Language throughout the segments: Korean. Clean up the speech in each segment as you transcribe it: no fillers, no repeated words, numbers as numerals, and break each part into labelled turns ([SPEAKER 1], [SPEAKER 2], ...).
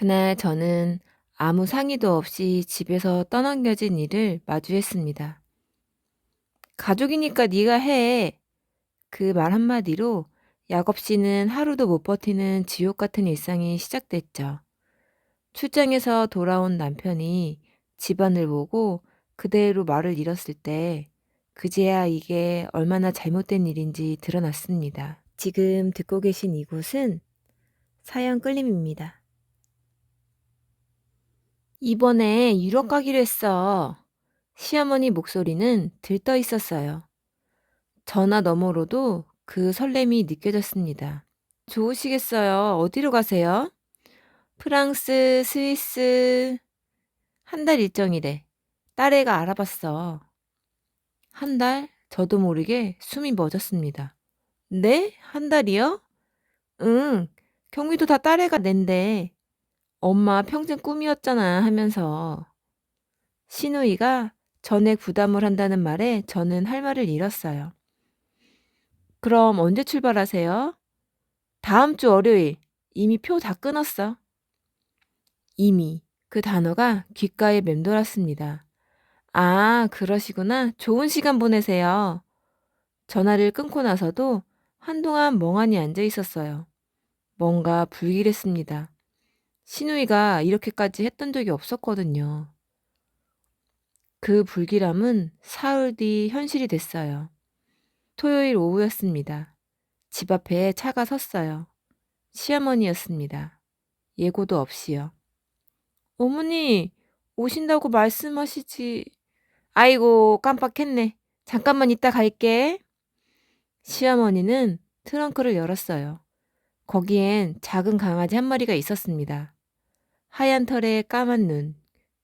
[SPEAKER 1] 그날 저는 아무 상의도 없이 집에서 떠넘겨진 일을 마주했습니다. 가족이니까 네가 해. 그 말 한마디로 약 없이는 하루도 못 버티는 지옥 같은 일상이 시작됐죠. 출장에서 돌아온 남편이 집안을 보고 그대로 말을 잃었을 때 그제야 이게 얼마나 잘못된 일인지 드러났습니다. 지금 듣고 계신 이곳은 사연 끌림입니다. 이번에 유럽 가기로 했어. 시어머니 목소리는 들떠 있었어요. 전화 너머로도 그 설렘이 느껴졌습니다. 좋으시겠어요. 어디로 가세요? 프랑스, 스위스. 한 달 일정이래. 딸애가 알아봤어. 한 달? 저도 모르게 숨이 멎었습니다. 네? 한 달이요? 응. 경비도 다 딸애가 낸대. 엄마 평생 꿈이었잖아 하면서. 시누이가 전액 부담을 한다는 말에 저는 할 말을 잃었어요. 그럼 언제 출발하세요? 다음 주 월요일. 이미 표 다 끊었어. 이미 그 단어가 귓가에 맴돌았습니다. 아, 그러시구나. 좋은 시간 보내세요. 전화를 끊고 나서도 한동안 멍하니 앉아 있었어요. 뭔가 불길했습니다. 시누이가 이렇게까지 했던 적이 없었거든요. 그 불길함은 사흘 뒤 현실이 됐어요. 토요일 오후였습니다. 집 앞에 차가 섰어요. 시어머니였습니다. 예고도 없이요. 어머니, 오신다고 말씀하시지. 아이고, 깜빡했네. 잠깐만 이따 갈게. 시어머니는 트렁크를 열었어요. 거기엔 작은 강아지 한 마리가 있었습니다. 하얀 털에 까만 눈.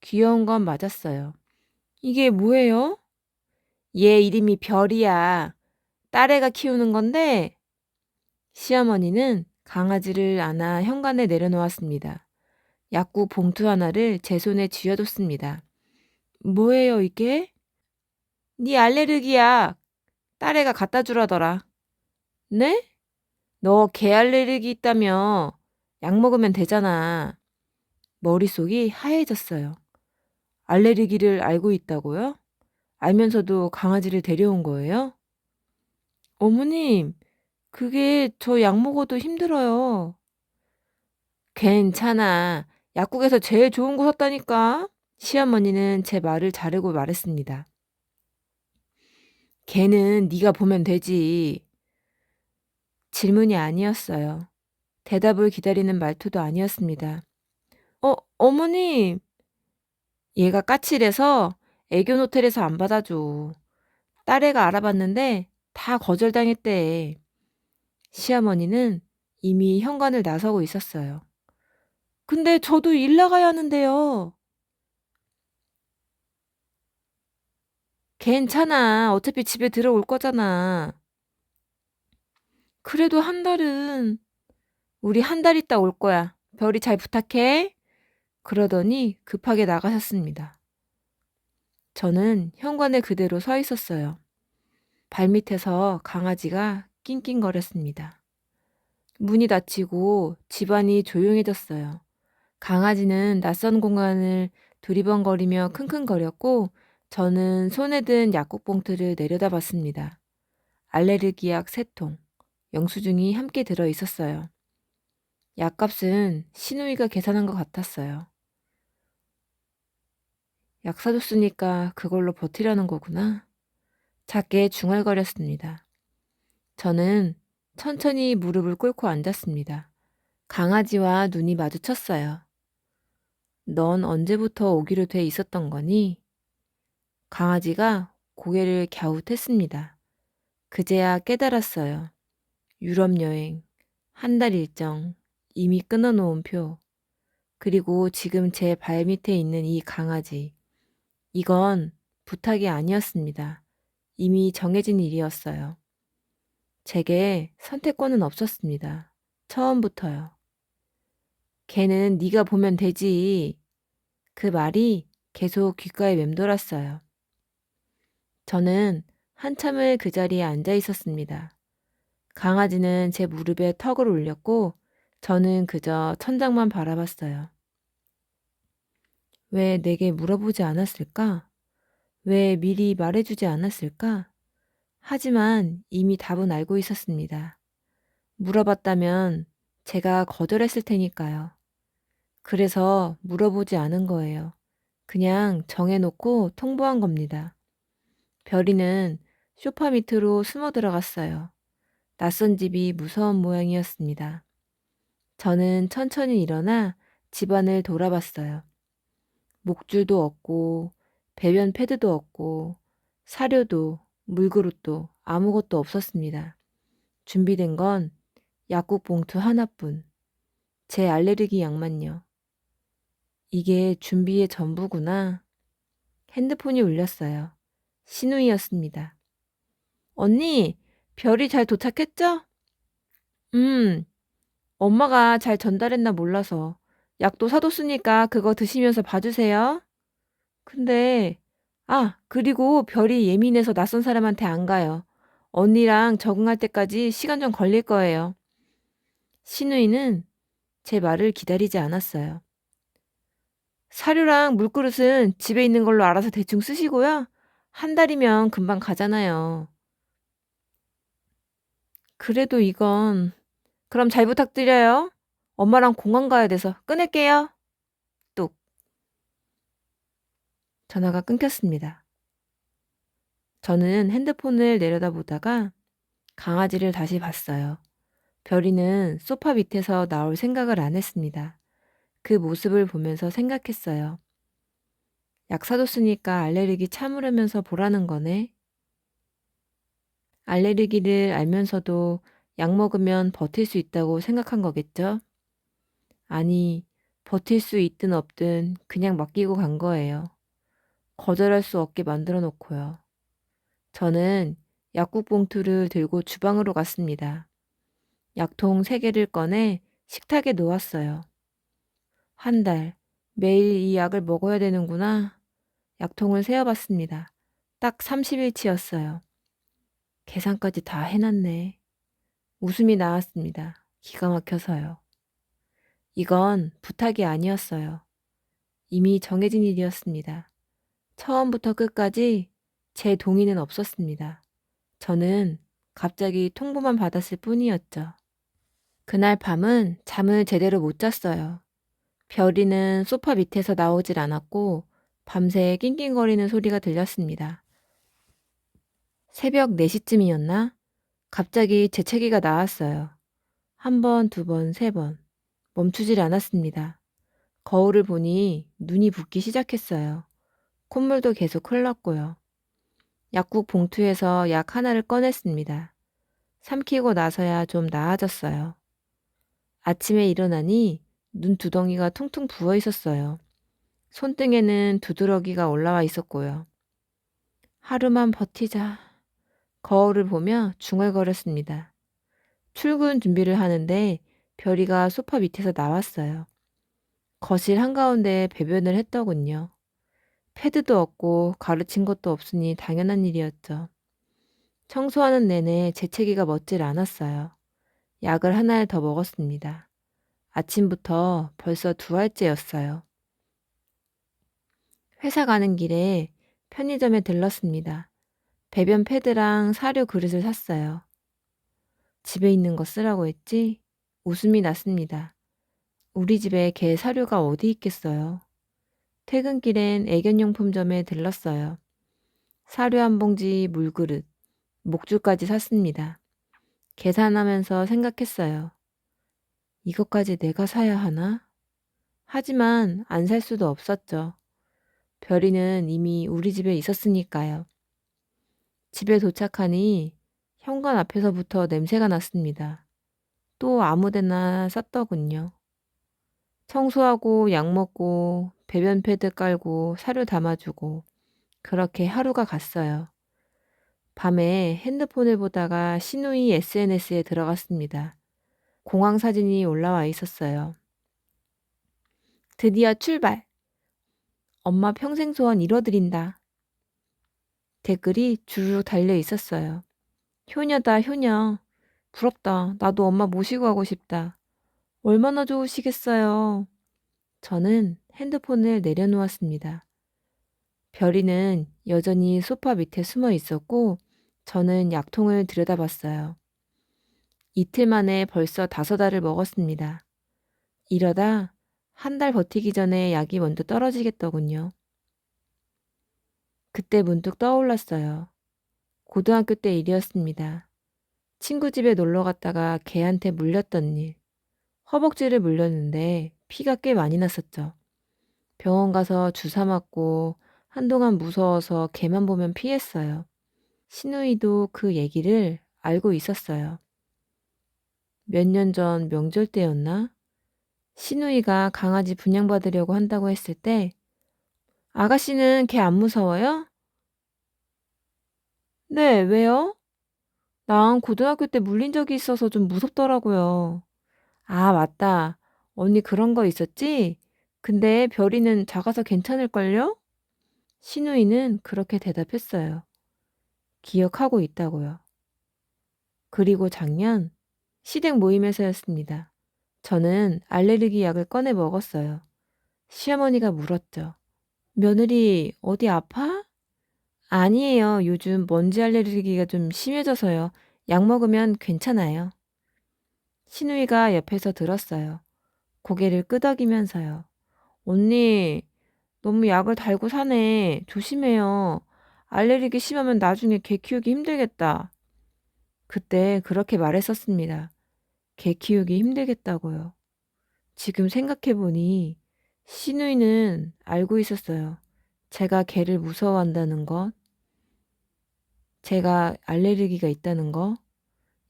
[SPEAKER 1] 귀여운 건 맞았어요. 이게 뭐예요? 얘 이름이 별이야. 딸애가 키우는 건데, 시어머니는 강아지를 안아 현관에 내려놓았습니다. 약국 봉투 하나를 제 손에 쥐어줬습니다. 뭐예요 이게? 네 알레르기야. 딸애가 갖다 주라더라. 네? 너 개 알레르기 있다며. 약 먹으면 되잖아. 머릿속이 하얘졌어요. 알레르기를 알고 있다고요? 알면서도 강아지를 데려온 거예요? 어머님, 그게 저 약 먹어도 힘들어요. 괜찮아. 약국에서 제일 좋은 거 샀다니까. 시어머니는 제 말을 자르고 말했습니다. 걔는 네가 보면 되지. 질문이 아니었어요. 대답을 기다리는 말투도 아니었습니다. 어머님. 얘가 까칠해서 애견 호텔에서 안 받아줘. 딸애가 알아봤는데 다 거절당했대. 시어머니는 이미 현관을 나서고 있었어요. 근데 저도 일 나가야 하는데요. 괜찮아. 어차피 집에 들어올 거잖아. 그래도 한 달은 우리 한 달 있다 올 거야. 별이 잘 부탁해. 그러더니 급하게 나가셨습니다. 저는 현관에 그대로 서 있었어요. 발밑에서 강아지가 낑낑거렸습니다. 문이 닫히고 집안이 조용해졌어요. 강아지는 낯선 공간을 두리번거리며 킁킁거렸고 저는 손에 든 약국 봉투를 내려다봤습니다. 알레르기 약 3통, 영수증이 함께 들어 있었어요. 약값은 시누이가 계산한 것 같았어요. 약 사줬으니까 그걸로 버티려는 거구나. 작게 중얼거렸습니다. 저는 천천히 무릎을 꿇고 앉았습니다. 강아지와 눈이 마주쳤어요. 넌 언제부터 오기로 돼 있었던 거니? 강아지가 고개를 갸웃했습니다. 그제야 깨달았어요. 유럽 여행, 한 달 일정, 이미 끊어놓은 표, 그리고 지금 제 발밑에 있는 이 강아지. 이건 부탁이 아니었습니다. 이미 정해진 일이었어요. 제게 선택권은 없었습니다. 처음부터요. 걔는 네가 보면 되지. 그 말이 계속 귓가에 맴돌았어요. 저는 한참을 그 자리에 앉아 있었습니다. 강아지는 제 무릎에 턱을 올렸고 저는 그저 천장만 바라봤어요. 왜 내게 물어보지 않았을까? 왜 미리 말해주지 않았을까? 하지만 이미 답은 알고 있었습니다. 물어봤다면 제가 거절했을 테니까요. 그래서 물어보지 않은 거예요. 그냥 정해놓고 통보한 겁니다. 별이는 소파 밑으로 숨어 들어갔어요. 낯선 집이 무서운 모양이었습니다. 저는 천천히 일어나 집안을 돌아봤어요. 목줄도 없고, 배변 패드도 없고, 사료도, 물그릇도 아무것도 없었습니다. 준비된 건 약국 봉투 하나뿐. 제 알레르기 약만요. 이게 준비의 전부구나. 핸드폰이 울렸어요. 신우이였습니다. 언니, 별이 잘 도착했죠? 음, 엄마가 잘 전달했나 몰라서. 약도 사뒀으니까 그거 드시면서 봐주세요. 근데, 그리고 별이 예민해서 낯선 사람한테 안 가요. 언니랑 적응할 때까지 시간 좀 걸릴 거예요. 신우이는 제 말을 기다리지 않았어요. 사료랑 물그릇은 집에 있는 걸로 알아서 대충 쓰시고요. 한 달이면 금방 가잖아요. 그래도 이건 그럼 잘 부탁드려요. 엄마랑 공항 가야 돼서 끊을게요. 뚝. 전화가 끊겼습니다. 저는 핸드폰을 내려다보다가 강아지를 다시 봤어요. 별이는 소파 밑에서 나올 생각을 안 했습니다. 그 모습을 보면서 생각했어요. 약 사줬으니까 알레르기 참으려면서 보라는 거네. 알레르기를 알면서도 약 먹으면 버틸 수 있다고 생각한 거겠죠? 아니, 버틸 수 있든 없든 그냥 맡기고 간 거예요. 거절할 수 없게 만들어 놓고요. 저는 약국 봉투를 들고 주방으로 갔습니다. 약통 3개를 꺼내 식탁에 놓았어요. 한 달, 매일 이 약을 먹어야 되는구나. 약통을 세어봤습니다. 딱 30일치였어요. 계산까지 다 해놨네. 웃음이 나왔습니다. 기가 막혀서요. 이건 부탁이 아니었어요. 이미 정해진 일이었습니다. 처음부터 끝까지 제 동의는 없었습니다. 저는 갑자기 통보만 받았을 뿐이었죠. 그날 밤은 잠을 제대로 못 잤어요. 별이는 소파 밑에서 나오질 않았고 밤새 낑낑거리는 소리가 들렸습니다. 새벽 4시쯤이었나? 갑자기 재채기가 나왔어요. 한 번, 두 번, 세 번. 멈추질 않았습니다. 거울을 보니 눈이 붓기 시작했어요. 콧물도 계속 흘렀고요. 약국 봉투에서 약 하나를 꺼냈습니다. 삼키고 나서야 좀 나아졌어요. 아침에 일어나니 눈두덩이가 퉁퉁 부어 있었어요. 손등에는 두드러기가 올라와 있었고요. 하루만 버티자. 거울을 보며 중얼거렸습니다. 출근 준비를 하는데 별이가 소파 밑에서 나왔어요. 거실 한가운데 배변을 했더군요. 패드도 없고 가르친 것도 없으니 당연한 일이었죠. 청소하는 내내 재채기가 멎질 않았어요. 약을 하나를 더 먹었습니다. 아침부터 벌써 2알째였어요. 회사 가는 길에 편의점에 들렀습니다. 배변 패드랑 사료 그릇을 샀어요. 집에 있는 거 쓰라고 했지? 웃음이 났습니다. 우리 집에 개 사료가 어디 있겠어요. 퇴근길엔 애견용품점에 들렀어요. 사료 한 봉지, 물그릇, 목줄까지 샀습니다. 계산하면서 생각했어요. 이것까지 내가 사야 하나? 하지만 안 살 수도 없었죠. 별이는 이미 우리 집에 있었으니까요. 집에 도착하니 현관 앞에서부터 냄새가 났습니다. 또 아무데나 쌌더군요. 청소하고 약 먹고 배변 패드 깔고 사료 담아주고 그렇게 하루가 갔어요. 밤에 핸드폰을 보다가 시누이 SNS에 들어갔습니다. 공항 사진이 올라와 있었어요. 드디어 출발! 엄마 평생 소원 이뤄드린다. 댓글이 주르륵 달려 있었어요. 효녀다, 효녀. 부럽다. 나도 엄마 모시고 가고 싶다. 얼마나 좋으시겠어요. 저는 핸드폰을 내려놓았습니다. 별이는 여전히 소파 밑에 숨어 있었고 저는 약통을 들여다봤어요. 이틀 만에 벌써 5알을 먹었습니다. 이러다 한 달 버티기 전에 약이 먼저 떨어지겠더군요. 그때 문득 떠올랐어요. 고등학교 때 일이었습니다. 친구 집에 놀러 갔다가 개한테 물렸던 일. 허벅지를 물렸는데 피가 꽤 많이 났었죠. 병원 가서 주사 맞고 한동안 무서워서 개만 보면 피했어요. 신우이도 그 얘기를 알고 있었어요. 몇 년 전 명절 때였나? 신우이가 강아지 분양받으려고 한다고 했을 때 아가씨는 개 안 무서워요? 네, 왜요? 난 고등학교 때 물린 적이 있어서 좀 무섭더라고요. 아, 맞다. 언니 그런 거 있었지? 근데 별이는 작아서 괜찮을걸요? 신우이는 그렇게 대답했어요. 기억하고 있다고요. 그리고 작년 시댁 모임에서였습니다. 저는 알레르기 약을 꺼내 먹었어요. 시어머니가 물었죠. 며느리 어디 아파? 아니에요. 요즘 먼지 알레르기가 좀 심해져서요. 약 먹으면 괜찮아요. 신우이가 옆에서 들었어요. 고개를 끄덕이면서요. 언니, 너무 약을 달고 사네. 조심해요. 알레르기 심하면 나중에 개 키우기 힘들겠다. 그때 그렇게 말했었습니다. 개 키우기 힘들겠다고요. 지금 생각해보니 시누이는 알고 있었어요. 제가 개를 무서워한다는 것, 제가 알레르기가 있다는 거,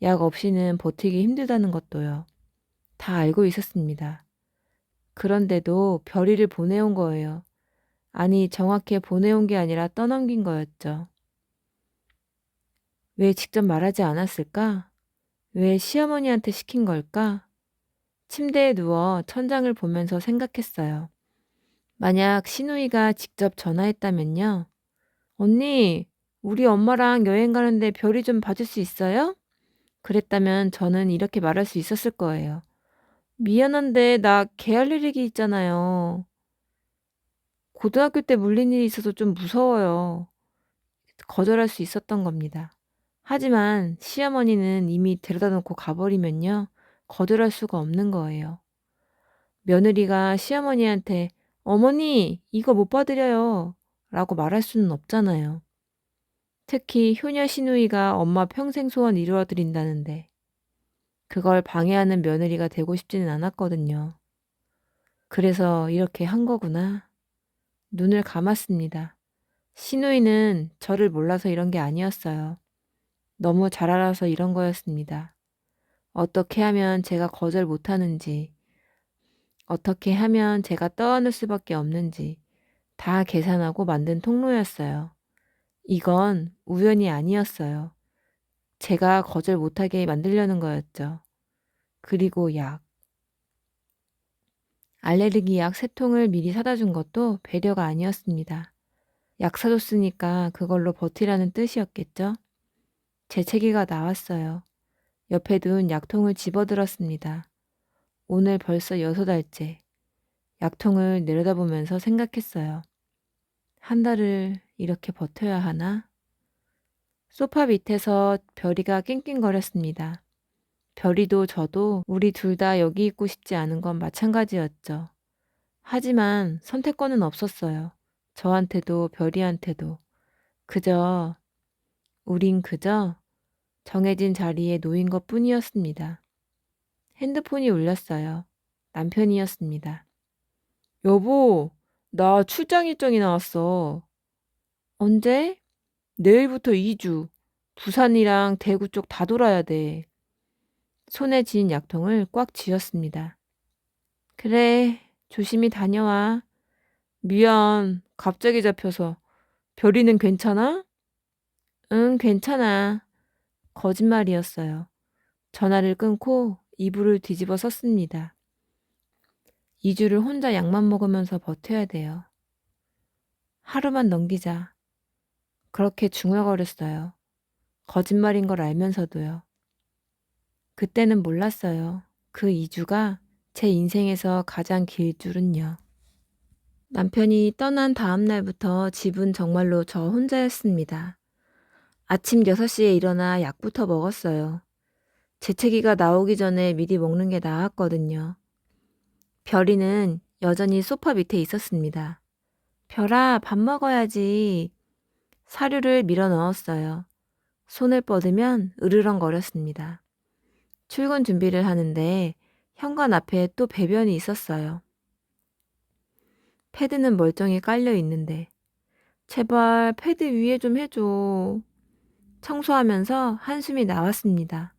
[SPEAKER 1] 약 없이는 버티기 힘들다는 것도요. 다 알고 있었습니다. 그런데도 별이를 보내온 거예요. 아니, 정확히 보내온 게 아니라 떠넘긴 거였죠. 왜 직접 말하지 않았을까? 왜 시어머니한테 시킨 걸까? 침대에 누워 천장을 보면서 생각했어요. 만약 신우이가 직접 전화했다면요. 언니, 우리 엄마랑 여행 가는데 별이 좀 봐줄 수 있어요? 그랬다면 저는 이렇게 말할 수 있었을 거예요. 미안한데 나 개 알레르기 있잖아요. 고등학교 때 물린 일이 있어서 좀 무서워요. 거절할 수 있었던 겁니다. 하지만 시어머니는 이미 데려다 놓고 가버리면요. 거절할 수가 없는 거예요. 며느리가 시어머니한테 어머니, 이거 못 봐드려요. 라고 말할 수는 없잖아요. 특히 효녀 시누이가 엄마 평생 소원 이루어드린다는데 그걸 방해하는 며느리가 되고 싶지는 않았거든요. 그래서 이렇게 한 거구나. 눈을 감았습니다. 시누이는 저를 몰라서 이런 게 아니었어요. 너무 잘 알아서 이런 거였습니다. 어떻게 하면 제가 거절 못하는지, 어떻게 하면 제가 떠안을 수밖에 없는지 다 계산하고 만든 통로였어요. 이건 우연이 아니었어요. 제가 거절 못하게 만들려는 거였죠. 그리고 약. 알레르기 약 3통을 미리 사다 준 것도 배려가 아니었습니다. 약 사줬으니까 그걸로 버티라는 뜻이었겠죠? 재채기가 나왔어요. 옆에 둔 약통을 집어들었습니다. 오늘 벌써 6알째. 약통을 내려다보면서 생각했어요. 한 달을 이렇게 버텨야 하나? 소파 밑에서 별이가 낑낑거렸습니다. 별이도 저도 우리 둘 다 여기 있고 싶지 않은 건 마찬가지였죠. 하지만 선택권은 없었어요. 저한테도 별이한테도. 우린 그저 정해진 자리에 놓인 것 뿐이었습니다. 핸드폰이 울렸어요. 남편이었습니다. 여보, 나 출장 일정이 나왔어. 언제? 내일부터 2주. 부산이랑 대구 쪽 다 돌아야 돼. 손에 쥔 약통을 꽉 쥐었습니다. 그래, 조심히 다녀와. 미안, 갑자기 잡혀서. 별이는 괜찮아? 응, 괜찮아. 거짓말이었어요. 전화를 끊고 이불을 뒤집어 썼습니다. 2주를 혼자 약만 먹으면서 버텨야 돼요. 하루만 넘기자. 그렇게 중얼거렸어요. 거짓말인 걸 알면서도요. 그때는 몰랐어요. 그 2주가 제 인생에서 가장 길 줄은요. 남편이 떠난 다음 날부터 집은 정말로 저 혼자였습니다. 아침 6시에 일어나 약부터 먹었어요. 재채기가 나오기 전에 미리 먹는 게 나았거든요. 별이는 여전히 소파 밑에 있었습니다. 별아, 밥 먹어야지. 사료를 밀어 넣었어요. 손을 뻗으면 으르렁거렸습니다. 출근 준비를 하는데 현관 앞에 또 배변이 있었어요. 패드는 멀쩡히 깔려 있는데 제발 패드 위에 좀 해줘. 청소하면서 한숨이 나왔습니다.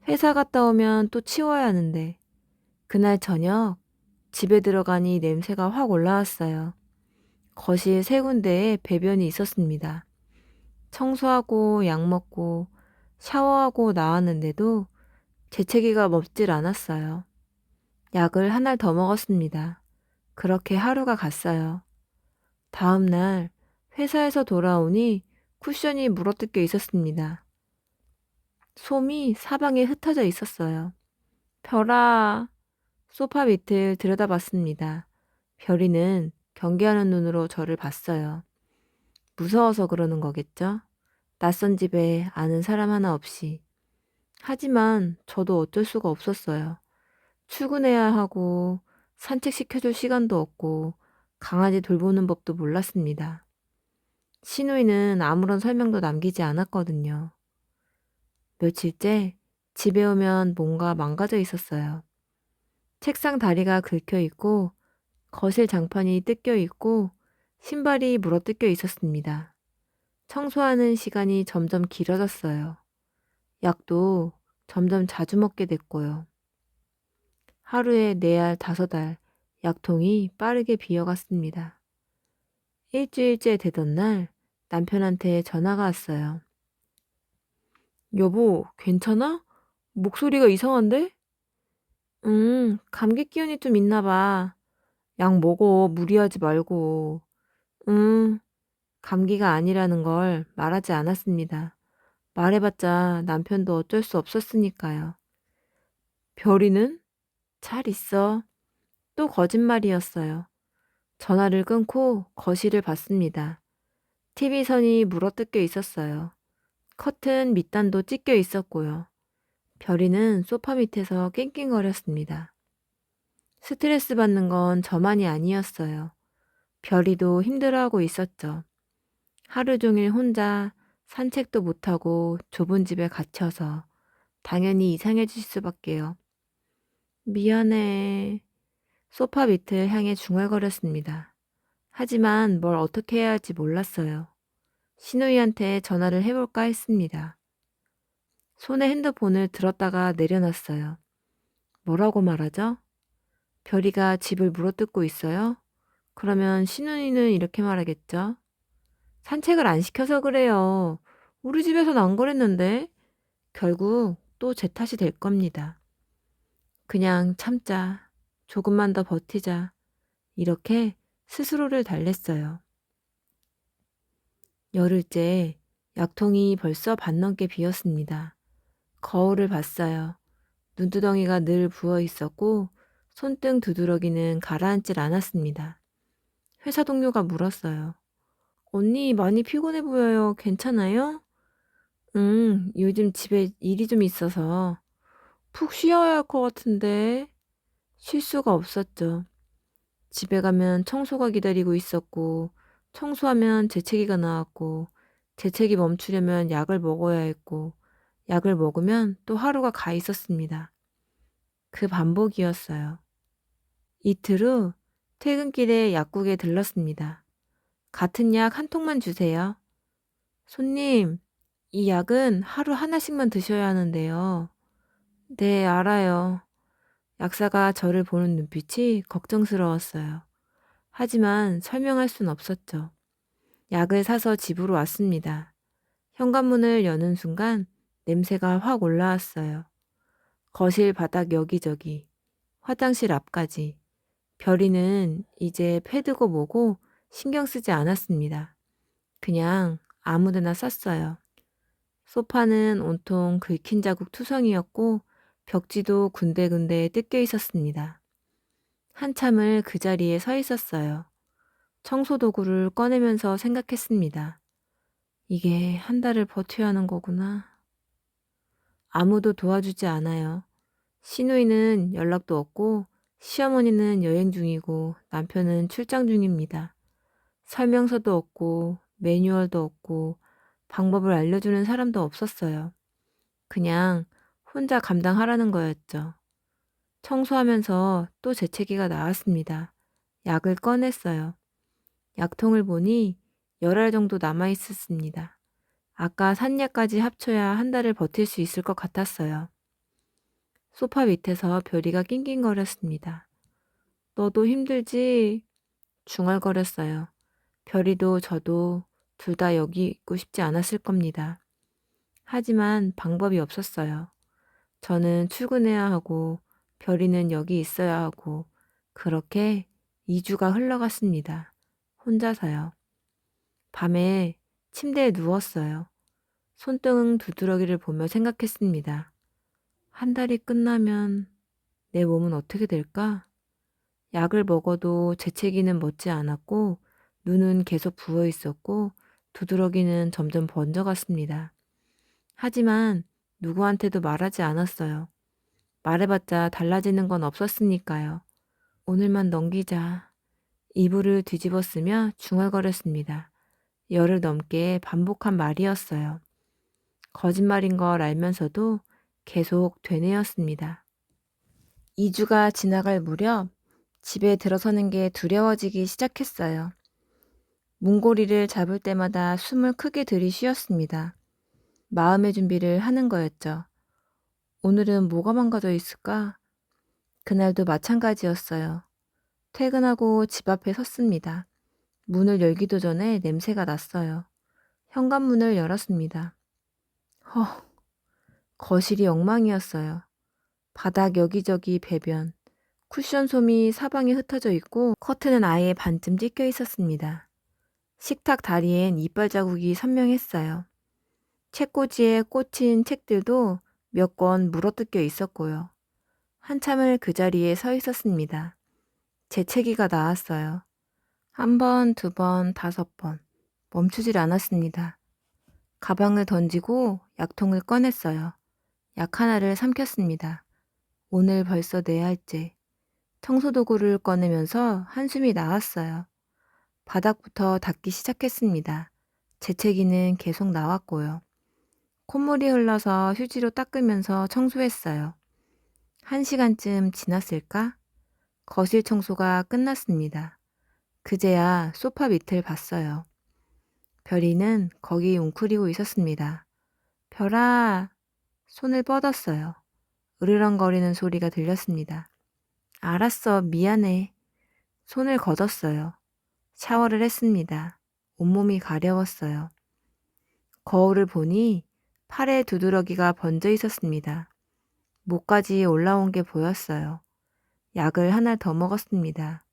[SPEAKER 1] 회사 갔다 오면 또 치워야 하는데 그날 저녁 집에 들어가니 냄새가 확 올라왔어요. 거실 3군데에 배변이 있었습니다. 청소하고 약 먹고 샤워하고 나왔는데도 재채기가 멈질 않았어요. 약을 한 알 더 먹었습니다. 그렇게 하루가 갔어요. 다음 날 회사에서 돌아오니 쿠션이 물어뜯겨 있었습니다. 솜이 사방에 흩어져 있었어요. 별아, 소파 밑을 들여다봤습니다. 별이는 경계하는 눈으로 저를 봤어요. 무서워서 그러는 거겠죠? 낯선 집에 아는 사람 하나 없이. 하지만 저도 어쩔 수가 없었어요. 출근해야 하고 산책시켜줄 시간도 없고 강아지 돌보는 법도 몰랐습니다. 시누이는 아무런 설명도 남기지 않았거든요. 며칠째 집에 오면 뭔가 망가져 있었어요. 책상 다리가 긁혀 있고 거실 장판이 뜯겨 있고 신발이 물어뜯겨 있었습니다. 청소하는 시간이 점점 길어졌어요. 약도 점점 자주 먹게 됐고요. 하루에 4알, 5알 약통이 빠르게 비어갔습니다. 일주일째 되던 날 남편한테 전화가 왔어요. 여보, 괜찮아? 목소리가 이상한데? 감기 기운이 좀 있나 봐. 약 먹어, 무리하지 말고. 응, 감기가 아니라는 걸 말하지 않았습니다. 말해봤자 남편도 어쩔 수 없었으니까요. 별이는? 잘 있어. 또 거짓말이었어요. 전화를 끊고 거실을 봤습니다. TV선이 물어뜯겨 있었어요. 커튼 밑단도 찢겨 있었고요. 별이는 소파 밑에서 낑낑거렸습니다. 스트레스 받는 건 저만이 아니었어요. 별이도 힘들어하고 있었죠. 하루 종일 혼자 산책도 못하고 좁은 집에 갇혀서 당연히 이상해질 수밖에요. 미안해. 소파 밑을 향해 중얼거렸습니다. 하지만 뭘 어떻게 해야 할지 몰랐어요. 신우이한테 전화를 해볼까 했습니다. 손에 핸드폰을 들었다가 내려놨어요. 뭐라고 말하죠? 별이가 집을 물어뜯고 있어요? 그러면 신우이는 이렇게 말하겠죠? 산책을 안 시켜서 그래요. 우리 집에선 안 그랬는데? 결국 또 제 탓이 될 겁니다. 그냥 참자. 조금만 더 버티자. 이렇게 스스로를 달랬어요. 열흘째 약통이 벌써 반 넘게 비었습니다. 거울을 봤어요. 눈두덩이가 늘 부어 있었고 손등 두드러기는 가라앉질 않았습니다. 회사 동료가 물었어요. 언니 많이 피곤해 보여요. 괜찮아요? 요즘 집에 일이 좀 있어서 푹 쉬어야 할 것 같은데 쉴 수가 없었죠. 집에 가면 청소가 기다리고 있었고 청소하면 재채기가 나왔고 재채기 멈추려면 약을 먹어야 했고 약을 먹으면 또 하루가 가 있었습니다. 그 반복이었어요. 이틀 후 퇴근길에 약국에 들렀습니다. 같은 약 한 통만 주세요. 손님, 이 약은 하루 하나씩만 드셔야 하는데요. 네, 알아요. 약사가 저를 보는 눈빛이 걱정스러웠어요. 하지만 설명할 순 없었죠. 약을 사서 집으로 왔습니다. 현관문을 여는 순간 냄새가 확 올라왔어요. 거실 바닥 여기저기, 화장실 앞까지. 별이는 이제 패드고 뭐고 신경 쓰지 않았습니다. 그냥 아무데나 쌌어요. 소파는 온통 긁힌 자국 투성이었고 벽지도 군데군데 뜯겨 있었습니다. 한참을 그 자리에 서 있었어요. 청소 도구를 꺼내면서 생각했습니다. 이게 한 달을 버텨야 하는 거구나. 아무도 도와주지 않아요. 시누이는 연락도 없고 시어머니는 여행 중이고 남편은 출장 중입니다. 설명서도 없고 매뉴얼도 없고 방법을 알려주는 사람도 없었어요. 그냥 혼자 감당하라는 거였죠. 청소하면서 또 재채기가 나왔습니다. 약을 꺼냈어요. 약통을 보니 10알 정도 남아 있었습니다. 아까 산 약까지 합쳐야 한 달을 버틸 수 있을 것 같았어요. 소파 밑에서 별이가 낑낑거렸습니다. 너도 힘들지? 중얼거렸어요. 별이도 저도 둘 다 여기 있고 싶지 않았을 겁니다. 하지만 방법이 없었어요. 저는 출근해야 하고 별이는 여기 있어야 하고 그렇게 2주가 흘러갔습니다. 혼자서요. 밤에 침대에 누웠어요. 손등 두드러기를 보며 생각했습니다. 한 달이 끝나면 내 몸은 어떻게 될까? 약을 먹어도 재채기는 멎지 않았고 눈은 계속 부어 있었고 두드러기는 점점 번져갔습니다. 하지만 누구한테도 말하지 않았어요. 말해봤자 달라지는 건 없었으니까요. 오늘만 넘기자. 이불을 뒤집었으며 중얼거렸습니다. 열흘 넘게 반복한 말이었어요. 거짓말인 걸 알면서도 계속 되뇌었습니다. 2주가 지나갈 무렵 집에 들어서는 게 두려워지기 시작했어요. 문고리를 잡을 때마다 숨을 크게 들이쉬었습니다. 마음의 준비를 하는 거였죠. 오늘은 뭐가 망가져 있을까? 그날도 마찬가지였어요. 퇴근하고 집 앞에 섰습니다. 문을 열기도 전에 냄새가 났어요. 현관문을 열었습니다. 허, 거실이 엉망이었어요. 바닥 여기저기 배변, 쿠션 솜이 사방에 흩어져 있고 커튼은 아예 반쯤 찢겨 있었습니다. 식탁 다리엔 이빨 자국이 선명했어요. 책꽂이에 꽂힌 책들도 몇 권 물어뜯겨 있었고요. 한참을 그 자리에 서 있었습니다. 재채기가 나왔어요. 1번, 2번, 5번. 멈추질 않았습니다. 가방을 던지고 약통을 꺼냈어요. 약 하나를 삼켰습니다. 오늘 벌써 네 알째. 청소도구를 꺼내면서 한숨이 나왔어요. 바닥부터 닦기 시작했습니다. 재채기는 계속 나왔고요. 콧물이 흘러서 휴지로 닦으면서 청소했어요. 1시간쯤 지났을까? 거실 청소가 끝났습니다. 그제야 소파 밑을 봤어요. 별이는 거기 웅크리고 있었습니다. 별아, 손을 뻗었어요. 으르렁거리는 소리가 들렸습니다. 알았어, 미안해. 손을 걷었어요. 샤워를 했습니다. 온몸이 가려웠어요. 거울을 보니 팔에 두드러기가 번져 있었습니다. 목까지 올라온 게 보였어요. 약을 하나 더 먹었습니다.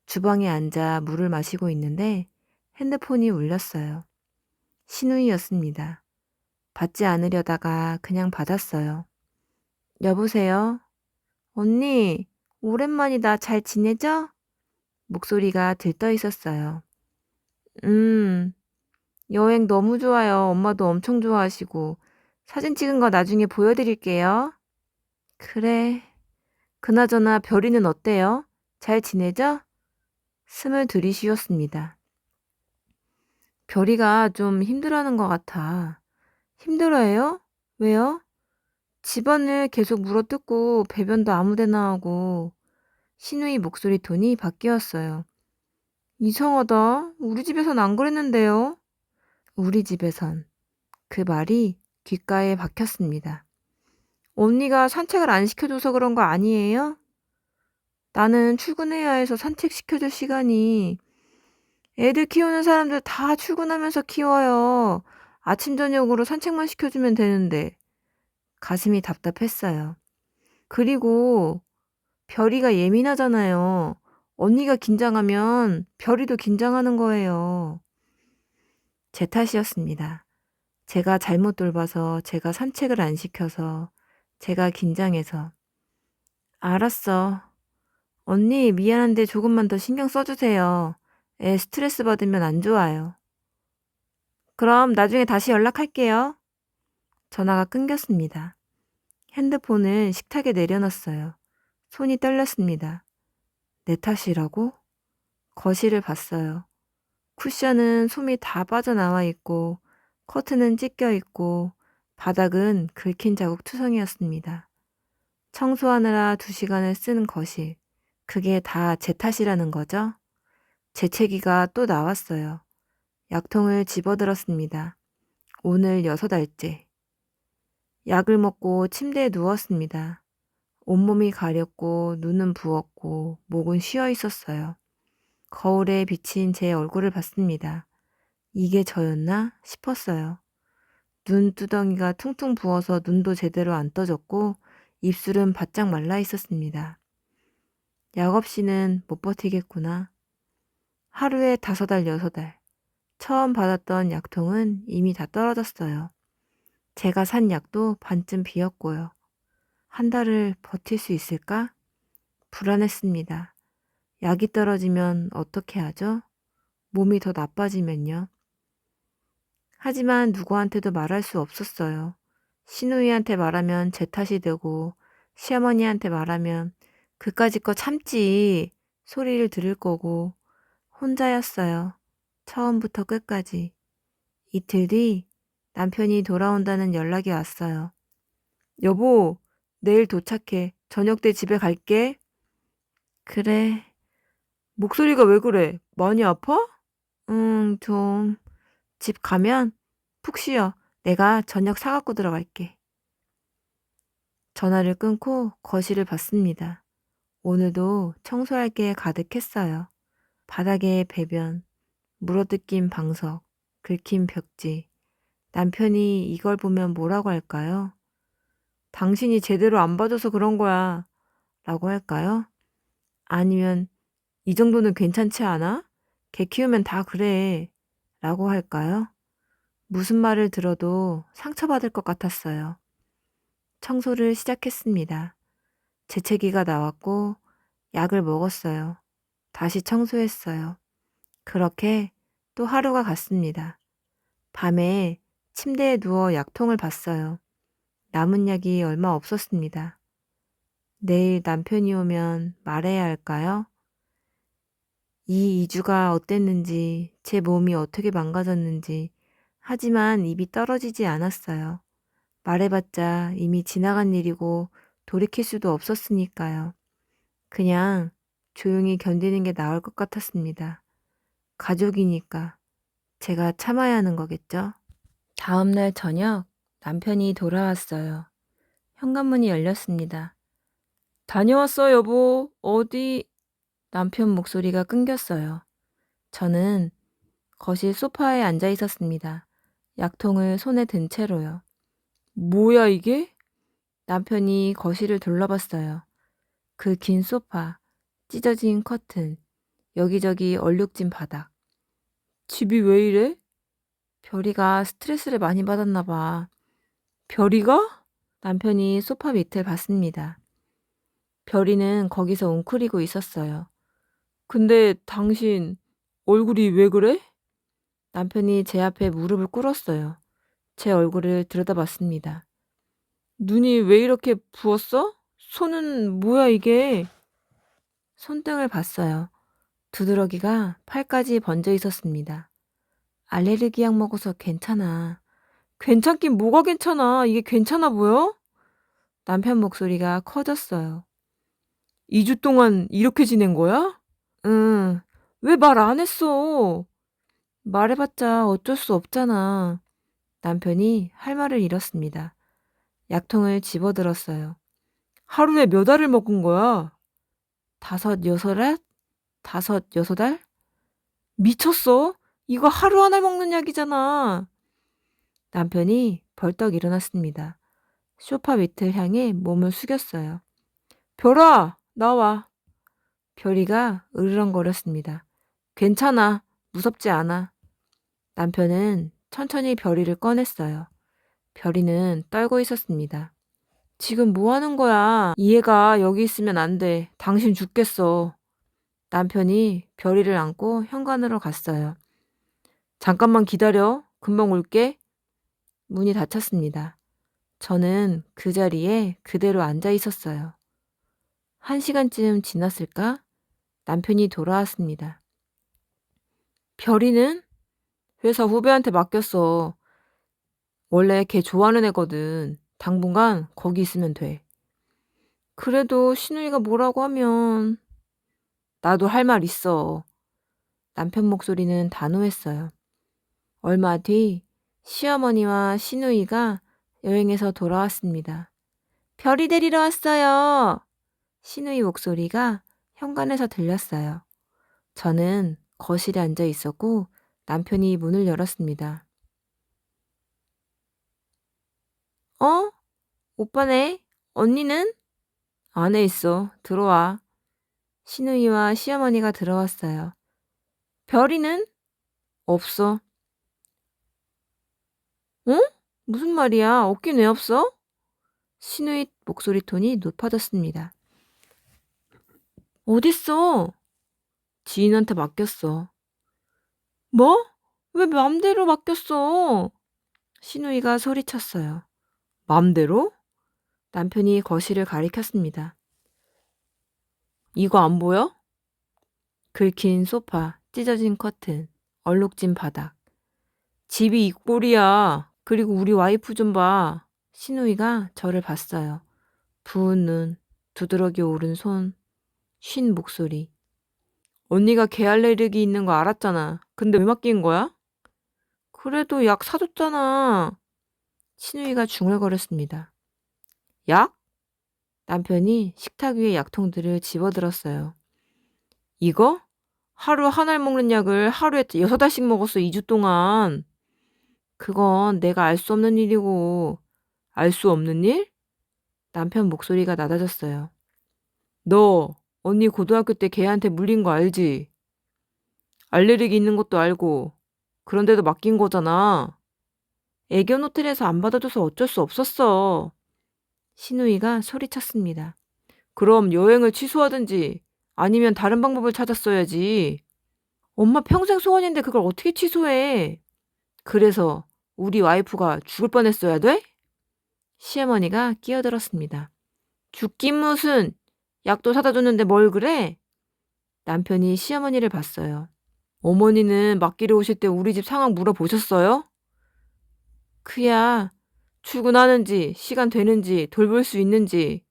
[SPEAKER 1] 주방에 앉아 물을 마시고 있는데 핸드폰이 울렸어요. 신우이였습니다. 받지 않으려다가 그냥 받았어요. 여보세요? 언니, 오랜만이다. 잘 지내죠? 목소리가 들떠 있었어요. 여행 너무 좋아요. 엄마도 엄청 좋아하시고. 사진 찍은 거 나중에 보여드릴게요. 그래. 그나저나 별이는 어때요? 잘 지내죠? 숨을 들이쉬었습니다. 별이가 좀 힘들어하는 것 같아. 힘들어해요? 왜요? 집안을 계속 물어뜯고 배변도 아무데나 하고. 신우이 목소리 톤이 바뀌었어요. 이상하다. 우리 집에선 안 그랬는데요. 우리 집에선. 그 말이 귓가에 박혔습니다. 언니가 산책을 안 시켜줘서 그런 거 아니에요? 나는 출근해야 해서 산책시켜줄 시간이 애들 키우는 사람들 다 출근하면서 키워요. 아침 저녁으로 산책만 시켜주면 되는데 가슴이 답답했어요. 그리고 별이가 예민하잖아요. 언니가 긴장하면 별이도 긴장하는 거예요. 제 탓이었습니다. 제가 잘못 돌봐서 제가 산책을 안 시켜서 제가 긴장해서. 알았어. 언니 미안한데 조금만 더 신경 써주세요. 애 스트레스 받으면 안 좋아요. 그럼 나중에 다시 연락할게요. 전화가 끊겼습니다. 핸드폰을 식탁에 내려놨어요. 손이 떨렸습니다. 내 탓이라고? 거실을 봤어요. 쿠션은 솜이 다 빠져나와 있고 커튼은 찢겨 있고 바닥은 긁힌 자국 투성이었습니다. 청소하느라 2시간을 쓴 거실. 그게 다 제 탓이라는 거죠? 재채기가 또 나왔어요. 약통을 집어들었습니다. 오늘 6알째. 약을 먹고 침대에 누웠습니다. 온몸이 가렵고 눈은 부었고 목은 쉬어 있었어요. 거울에 비친 제 얼굴을 봤습니다. 이게 저였나 싶었어요. 눈두덩이가 퉁퉁 부어서 눈도 제대로 안 떠졌고 입술은 바짝 말라 있었습니다. 약 없이는 못 버티겠구나. 하루에 5알, 6알. 처음 받았던 약통은 이미 다 떨어졌어요. 제가 산 약도 반쯤 비었고요. 1달을 버틸 수 있을까? 불안했습니다. 약이 떨어지면 어떻게 하죠? 몸이 더 나빠지면요. 하지만 누구한테도 말할 수 없었어요. 시누이한테 말하면 제 탓이 되고 시어머니한테 말하면 그까짓 거 참지 소리를 들을 거고 혼자였어요. 처음부터 끝까지. 이틀 뒤 남편이 돌아온다는 연락이 왔어요. 여보, 내일 도착해. 저녁 때 집에 갈게. 그래. 목소리가 왜 그래? 많이 아파? 좀. 집 가면 푹 쉬어. 내가 저녁 사갖고 들어갈게. 전화를 끊고 거실을 봤습니다. 오늘도 청소할 게 가득했어요. 바닥에 배변, 물어뜯긴 방석, 긁힌 벽지. 남편이 이걸 보면 뭐라고 할까요? 당신이 제대로 안 봐줘서 그런 거야. 라고 할까요? 아니면 이 정도는 괜찮지 않아? 개 키우면 다 그래. 라고 할까요? 무슨 말을 들어도 상처받을 것 같았어요. 청소를 시작했습니다. 재채기가 나왔고 약을 먹었어요. 다시 청소했어요. 그렇게 또 하루가 갔습니다. 밤에 침대에 누워 약통을 봤어요. 남은 약이 얼마 없었습니다. 내일 남편이 오면 말해야 할까요? 이 2주가 어땠는지, 제 몸이 어떻게 망가졌는지, 하지만 입이 떨어지지 않았어요. 말해봤자 이미 지나간 일이고 돌이킬 수도 없었으니까요. 그냥 조용히 견디는 게 나을 것 같았습니다. 가족이니까 제가 참아야 하는 거겠죠? 다음날 저녁 남편이 돌아왔어요. 현관문이 열렸습니다. 다녀왔어, 여보. 어디? 남편 목소리가 끊겼어요. 저는 거실 소파에 앉아 있었습니다. 약통을 손에 든 채로요. 뭐야, 이게? 남편이 거실을 둘러봤어요. 그 긴 소파, 찢어진 커튼, 여기저기 얼룩진 바닥. 집이 왜 이래? 별이가 스트레스를 많이 받았나 봐. 별이가? 남편이 소파 밑을 봤습니다. 별이는 거기서 웅크리고 있었어요. 근데 당신 얼굴이 왜 그래? 남편이 제 앞에 무릎을 꿇었어요. 제 얼굴을 들여다봤습니다. 눈이 왜 이렇게 부었어? 손은 뭐야 이게? 손등을 봤어요. 두드러기가 팔까지 번져 있었습니다. 알레르기 약 먹어서 괜찮아. 괜찮긴 뭐가 괜찮아. 이게 괜찮아 보여? 남편 목소리가 커졌어요. 2주 동안 이렇게 지낸 거야? 응. 왜 말 안 했어? 말해봤자 어쩔 수 없잖아. 남편이 할 말을 잃었습니다. 약통을 집어들었어요. 하루에 몇 알을 먹은 거야? 5, 6알? 5, 6알? 미쳤어? 이거 하루 한 알 먹는 약이잖아. 남편이 벌떡 일어났습니다. 소파 밑을 향해 몸을 숙였어요. 별아, 나와. 별이가 으르렁거렸습니다. 괜찮아. 무섭지 않아. 남편은 천천히 별이를 꺼냈어요. 별이는 떨고 있었습니다. 지금 뭐 하는 거야? 이 애가 여기 있으면 안 돼. 당신 죽겠어. 남편이 별이를 안고 현관으로 갔어요. 잠깐만 기다려. 금방 올게. 문이 닫혔습니다. 저는 그 자리에 그대로 앉아 있었어요. 1시간쯤 지났을까? 남편이 돌아왔습니다. 별이는? 회사 후배한테 맡겼어. 원래 걔 좋아하는 애거든. 당분간 거기 있으면 돼. 그래도 신우이가 뭐라고 하면 나도 할 말 있어. 남편 목소리는 단호했어요. 얼마 뒤 시어머니와 신우이가 여행에서 돌아왔습니다. 별이 데리러 왔어요. 신우이 목소리가 현관에서 들렸어요. 저는 거실에 앉아 있었고 남편이 문을 열었습니다. 어? 오빠네? 언니는? 안에 있어. 들어와. 신우이와 시어머니가 들어왔어요. 별이는? 없어. 어? 무슨 말이야? 없긴 왜 없어? 신우이 목소리 톤이 높아졌습니다. 어딨어? 지인한테 맡겼어. 뭐? 왜 맘대로 맡겼어? 신우이가 소리쳤어요. 맘대로? 남편이 거실을 가리켰습니다. 이거 안 보여? 긁힌 소파, 찢어진 커튼, 얼룩진 바닥. 집이 이 꼴이야. 그리고 우리 와이프 좀 봐. 신우이가 저를 봤어요. 부은 눈, 두드러기 오른 손, 쉰 목소리. 언니가 개 알레르기 있는 거 알았잖아. 근데 왜 맡긴 거야? 그래도 약 사줬잖아. 신우이가 중얼거렸습니다. 약? 남편이 식탁 위에 약통들을 집어들었어요. 이거? 하루 한 알 먹는 약을 하루에 6알씩 먹었어, 2주 동안. 그건 내가 알 수 없는 일이고. 알 수 없는 일? 남편 목소리가 낮아졌어요. 너 언니 고등학교 때 걔한테 물린 거 알지? 알레르기 있는 것도 알고. 그런데도 맡긴 거잖아. 애견 호텔에서 안 받아줘서 어쩔 수 없었어. 신우이가 소리쳤습니다. 그럼 여행을 취소하든지 아니면 다른 방법을 찾았어야지. 엄마 평생 소원인데 그걸 어떻게 취소해? 그래서 우리 와이프가 죽을 뻔했어야 돼? 시어머니가 끼어들었습니다. 죽긴 무슨. 약도 사다 줬는데 뭘 그래? 남편이 시어머니를 봤어요. 어머니는 맡기러 오실 때 우리 집 상황 물어보셨어요? 그야 출근하는지 시간 되는지 돌볼 수 있는지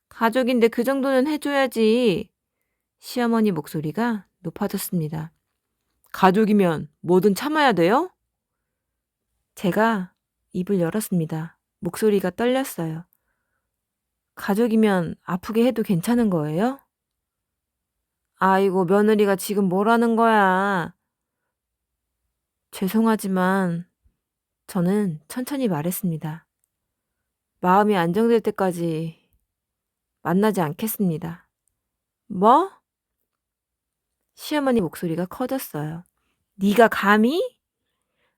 [SPEAKER 1] 가족인데 그 정도는 해줘야지. 시어머니 목소리가 높아졌습니다. 가족이면 뭐든 참아야 돼요? 제가 입을 열었습니다. 목소리가 떨렸어요. 가족이면 아프게 해도 괜찮은 거예요? 아이고, 며느리가 지금 뭐라는 거야. 죄송하지만 저는 천천히 말했습니다. 마음이 안정될 때까지 만나지 않겠습니다. 뭐? 시어머니 목소리가 커졌어요. 네가 감히?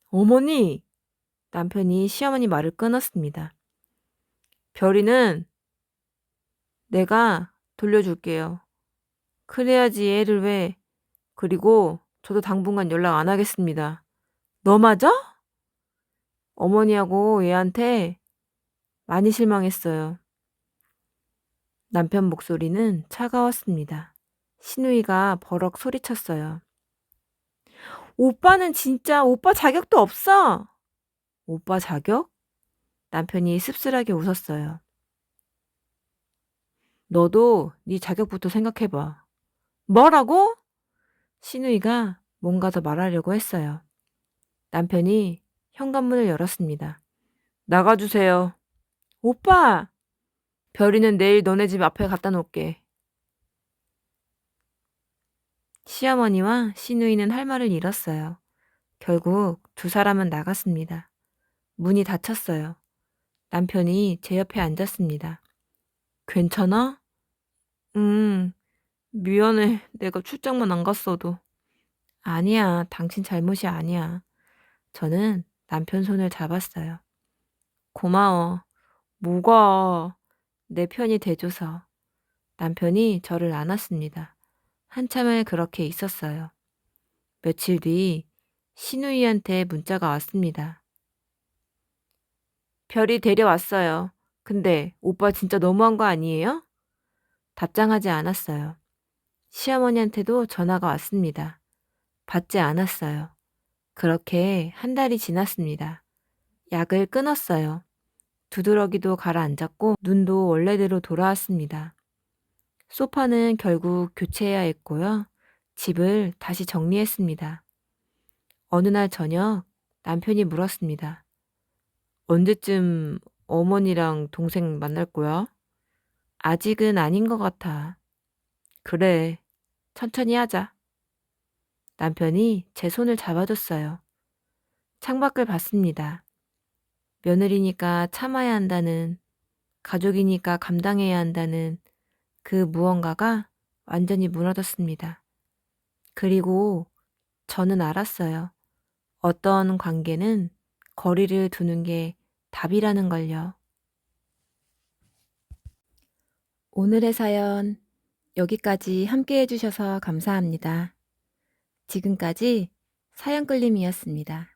[SPEAKER 1] 어머니! 남편이 시어머니 말을 끊었습니다. 별이는 내가 돌려줄게요. 그래야지 애를 왜. 그리고 저도 당분간 연락 안 하겠습니다. 너 맞아? 어머니하고 얘한테 많이 실망했어요. 남편 목소리는 차가웠습니다. 신우이가 버럭 소리쳤어요. 오빠는 진짜 오빠 자격도 없어. 오빠 자격? 남편이 씁쓸하게 웃었어요. 너도 네 자격부터 생각해봐. 뭐라고? 신우이가 뭔가 더 말하려고 했어요. 남편이 현관문을 열었습니다. 나가주세요. 오빠! 별이는 내일 너네 집 앞에 갖다 놓을게. 시어머니와 신우이는 할 말을 잃었어요. 결국 두 사람은 나갔습니다. 문이 닫혔어요. 남편이 제 옆에 앉았습니다. 괜찮아? 미안해. 내가 출장만 안 갔어도. 아니야. 당신 잘못이 아니야. 저는 남편 손을 잡았어요. 고마워. 뭐가 내 편이 돼줘서. 남편이 저를 안았습니다. 한참을 그렇게 있었어요. 며칠 뒤 신우이한테 문자가 왔습니다. 별이 데려왔어요. 근데 오빠 진짜 너무한 거 아니에요? 답장하지 않았어요. 시어머니한테도 전화가 왔습니다. 받지 않았어요. 그렇게 한 달이 지났습니다. 약을 끊었어요. 두드러기도 가라앉았고 눈도 원래대로 돌아왔습니다. 소파는 결국 교체해야 했고요. 집을 다시 정리했습니다. 어느 날 저녁 남편이 물었습니다. 언제쯤 어머니랑 동생 만날 거야? 아직은 아닌 것 같아. 그래, 천천히 하자. 남편이 제 손을 잡아줬어요. 창밖을 봤습니다. 며느리니까 참아야 한다는, 가족이니까 감당해야 한다는 그 무언가가 완전히 무너졌습니다. 그리고 저는 알았어요. 어떤 관계는 거리를 두는 게 답이라는 걸요. 오늘의 사연 여기까지 함께 해주셔서 감사합니다. 지금까지 사연끌림이었습니다.